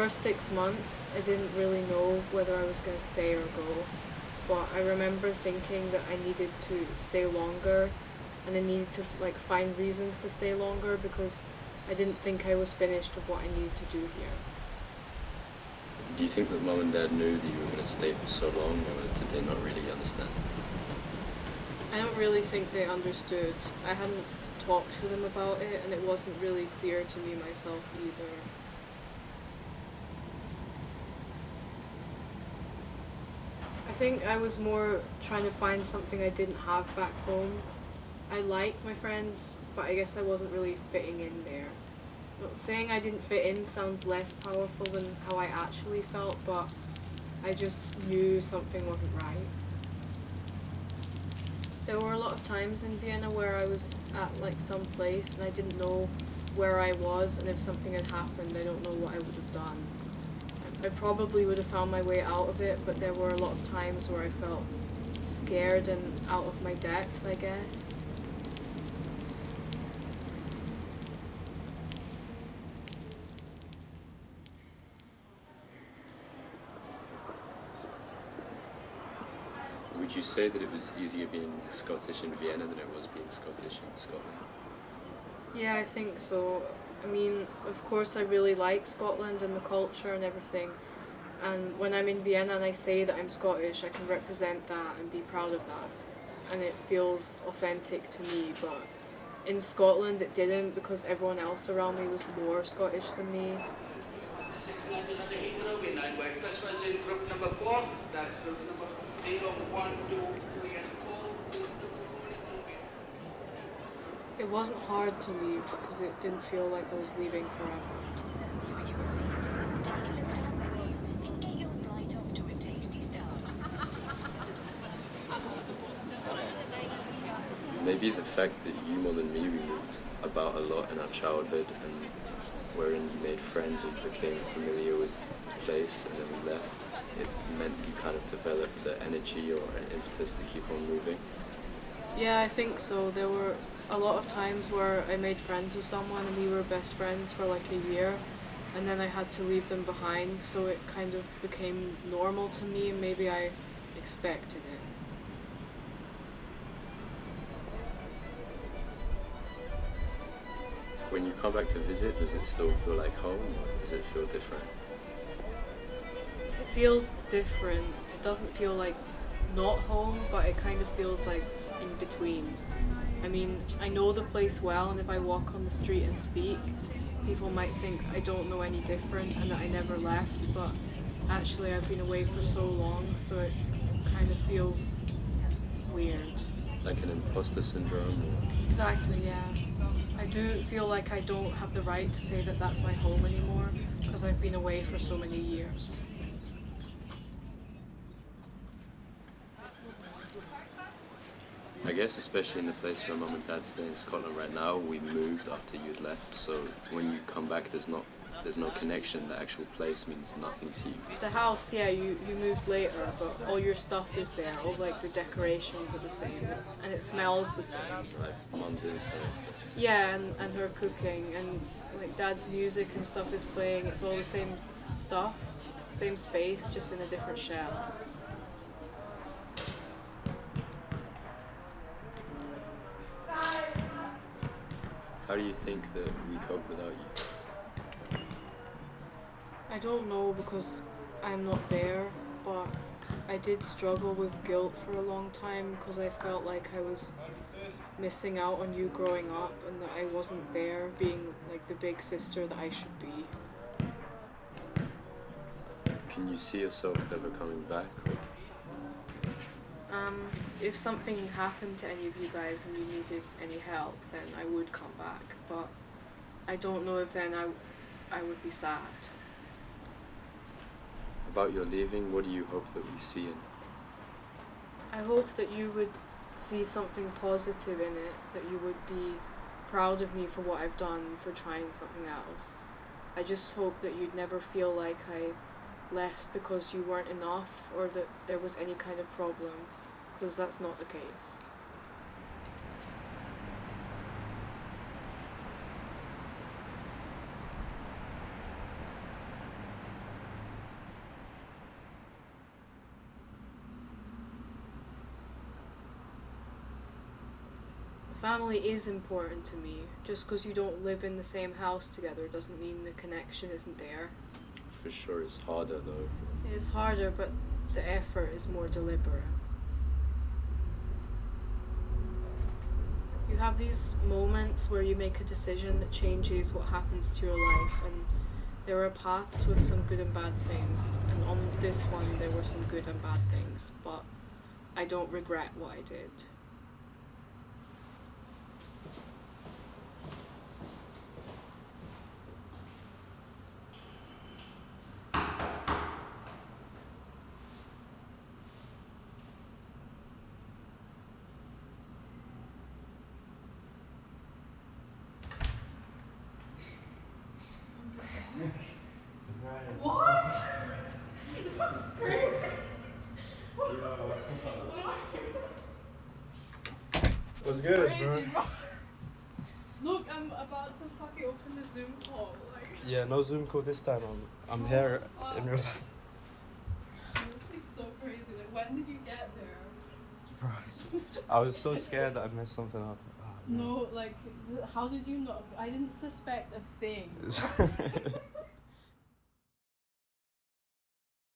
first 6 months, I didn't really know whether I was going to stay or go. But I remember thinking that I needed to stay longer, and I needed to find reasons to stay longer because I didn't think I was finished with what I needed to do here. Do you think that Mum and Dad knew that you were going to stay for so long, or did they not really understand? I don't really think they understood. I hadn't talked to them about it, and it wasn't really clear to me myself either. I think I was more trying to find something I didn't have back home. I liked my friends, but I guess I wasn't really fitting in there. Well, saying I didn't fit in sounds less powerful than how I actually felt, but I just knew something wasn't right. There were a lot of times in Vienna where I was at some place and I didn't know where I was, and if something had happened, I don't know what I would have done. I probably would have found my way out of it, but there were a lot of times where I felt scared and out of my depth, I guess. Would you say that it was easier being Scottish in Vienna than it was being Scottish in Scotland? Yeah, I think so. I mean, of course I really like Scotland and the culture and everything. And when I'm in Vienna and I say that I'm Scottish, I can represent that and be proud of that. And it feels authentic to me, but in Scotland it didn't because everyone else around me was more Scottish than me. Christmas in group number 4, that's group number 0, 1, 2, 3 and 4. It wasn't hard to leave because it didn't feel like I was leaving forever. Maybe the fact that you more than me, we moved about a lot in our childhood, and wherein you made friends and became familiar with the place, and then we left, it meant you kind of developed an energy or an impetus to keep on moving. Yeah, I think so. There were a lot of times where I made friends with someone and we were best friends for a year, and then I had to leave them behind, so it kind of became normal to me, and maybe I expected it. When you come back to visit, does it still feel like home, or does it feel different? It feels different. It doesn't feel like not home, but it kind of feels like in between. I mean, I know the place well, and if I walk on the street and speak, people might think I don't know any different and that I never left, but actually I've been away for so long, so it kind of feels weird. Like an imposter syndrome? Or... Exactly, yeah. I do feel like I don't have the right to say that that's my home anymore, because I've been away for so many years. I guess especially in the place where Mum and Dad stay in Scotland right now, we moved after you'd left, so when you come back there's no connection. The actual place means nothing to you. The house, yeah, you moved later, but all your stuff is there, all the decorations are the same, and it smells the same. Like Mum's incense. Yeah, and her cooking, and Dad's music and stuff is playing, it's all the same stuff, same space, just in a different shell. How do you think that we cope without you? I don't know because I'm not there, but I did struggle with guilt for a long time because I felt like I was missing out on you growing up and that I wasn't there being the big sister that I should be. Can you see yourself ever coming back? Or? If something happened to any of you guys and you needed any help, then I would come back, but I don't know if then I would be sad. About your leaving, what do you hope that we see in it? I hope that you would see something positive in it, that you would be proud of me for what I've done, for trying something else. I just hope that you'd never feel like I left because you weren't enough or that there was any kind of problem, because that's not the case. Family is important to me. Just because you don't live in the same house together doesn't mean the connection isn't there. For sure, it's harder though. It is harder, but the effort is more deliberate. You have these moments where you make a decision that changes what happens to your life, and there are paths with some good and bad things, and on this one there were some good and bad things, but I don't regret what I did. What? That's crazy. What's good, Crazy, bro? Look, I'm about to fucking open the Zoom call. Like, Yeah, no Zoom call this time. I'm here fuck. in real life. This is so crazy. Like, when did you get there? I was so scared that I messed something up. Oh, No, like, how did you not? I didn't suspect a thing. no.